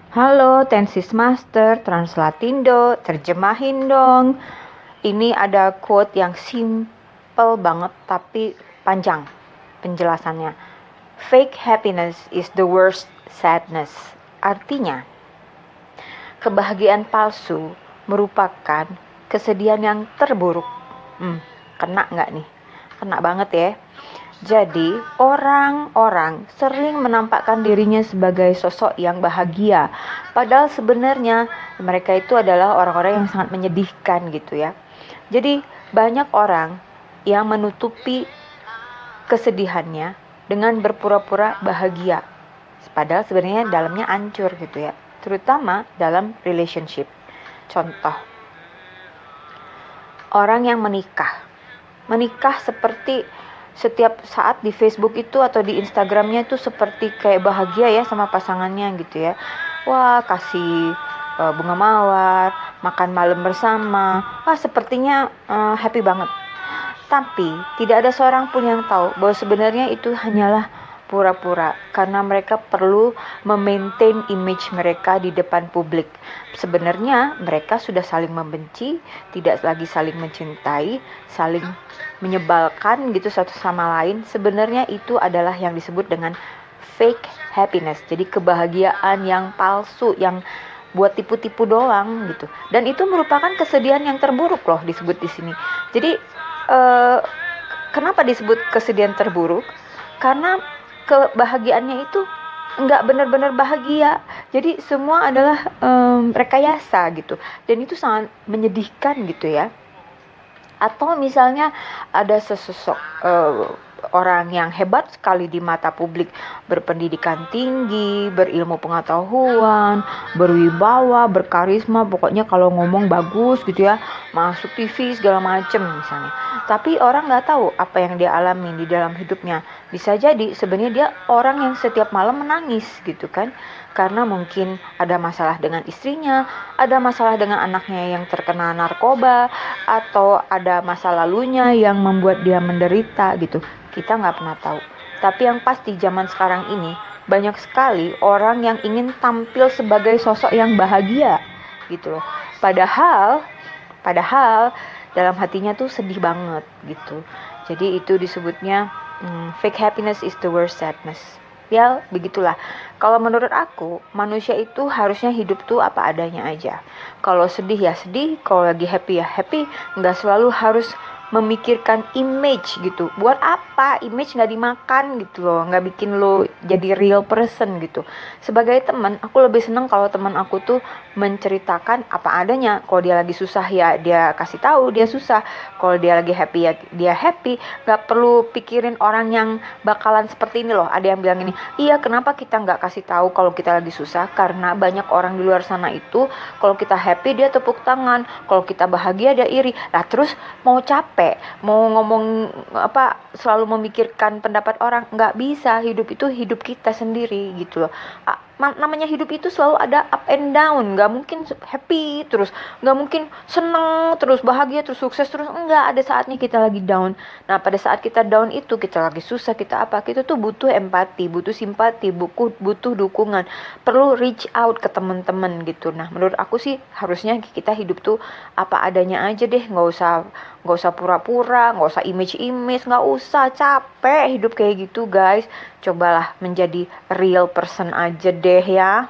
Halo, Tensis Master, Translatindo, terjemahin dong. Ini ada quote yang simple banget tapi panjang penjelasannya. Fake happiness is the worst sadness. Artinya, kebahagiaan palsu merupakan kesedihan yang terburuk. Kena nggak nih? Kena banget ya. Jadi, orang-orang sering menampakkan dirinya sebagai sosok yang bahagia. Padahal sebenarnya mereka itu adalah orang-orang yang sangat menyedihkan gitu ya. Jadi, banyak orang yang menutupi kesedihannya dengan berpura-pura bahagia. Padahal sebenarnya dalamnya hancur gitu ya. Terutama dalam relationship. Contoh, orang yang menikah. Menikah seperti setiap saat di Facebook itu atau di Instagramnya itu seperti kayak bahagia ya sama pasangannya gitu ya. Wah, kasih bunga mawar, makan malam bersama. Wah, sepertinya happy banget. Tapi tidak ada seorang pun yang tahu bahwa sebenarnya itu hanyalah pura-pura karena mereka perlu memaintain image mereka di depan publik. Sebenarnya mereka sudah saling membenci, tidak lagi saling mencintai, saling menyebalkan gitu satu sama lain. Sebenarnya itu adalah yang disebut dengan fake happiness. Jadi kebahagiaan yang palsu, yang buat tipu-tipu doang gitu. Dan itu merupakan kesedihan yang terburuk loh disebut di sini. Jadi kenapa disebut kesedihan terburuk? Karena kebahagiaannya itu nggak benar-benar bahagia. Jadi semua adalah rekayasa gitu. Dan itu sangat menyedihkan gitu ya. Atau misalnya ada sesosok orang yang hebat sekali di mata publik, berpendidikan tinggi, berilmu pengetahuan, berwibawa, berkarisma, pokoknya kalau ngomong bagus gitu ya, masuk TV segala macem misalnya. Tapi orang nggak tahu apa yang dia alami di dalam hidupnya. Bisa jadi sebenarnya dia orang yang setiap malam menangis gitu kan, karena mungkin ada masalah dengan istrinya, ada masalah dengan anaknya yang terkena narkoba, atau ada masa lalunya yang membuat dia menderita gitu. Kita nggak pernah tahu. Tapi yang pasti zaman sekarang ini banyak sekali orang yang ingin tampil sebagai sosok yang bahagia gitu loh. Padahal dalam hatinya tuh sedih banget gitu. Jadi itu disebutnya fake happiness is the worst sadness. Ya begitulah. Kalau menurut aku, manusia itu harusnya hidup tuh apa adanya aja. Kalau sedih ya sedih, kalau lagi happy ya happy. Nggak selalu harus memikirkan image gitu. Buat apa image nggak dimakan gitu loh, nggak bikin lo jadi real person gitu. Sebagai teman, aku lebih seneng kalau teman aku tuh menceritakan apa adanya. Kalau dia lagi susah ya dia kasih tahu dia susah. Kalau dia lagi happy ya dia happy. Nggak perlu pikirin orang yang bakalan seperti ini loh. Ada yang bilang ini, iya kenapa kita nggak kasih tahu kalau kita lagi susah? Karena banyak orang di luar sana itu kalau kita happy dia tepuk tangan, kalau kita bahagia dia iri. Nah terus mau capek, mau ngomong apa selalu memikirkan pendapat orang, nggak bisa. Hidup itu hidup kita sendiri gitu loh. Namanya hidup itu selalu ada up and down, nggak mungkin happy terus, nggak mungkin seneng terus, bahagia terus, sukses terus, enggak. Ada saatnya kita lagi down. Nah pada saat kita down itu, kita lagi susah, kita apa, kita tuh butuh empati, butuh simpati, butuh dukungan, perlu reach out ke teman-teman gitu. Nah menurut aku sih harusnya kita hidup tuh apa adanya aja deh, nggak usah pura-pura, nggak usah image, nggak usah. Capek hidup kayak gitu guys. Cobalah menjadi real person aja deh ya.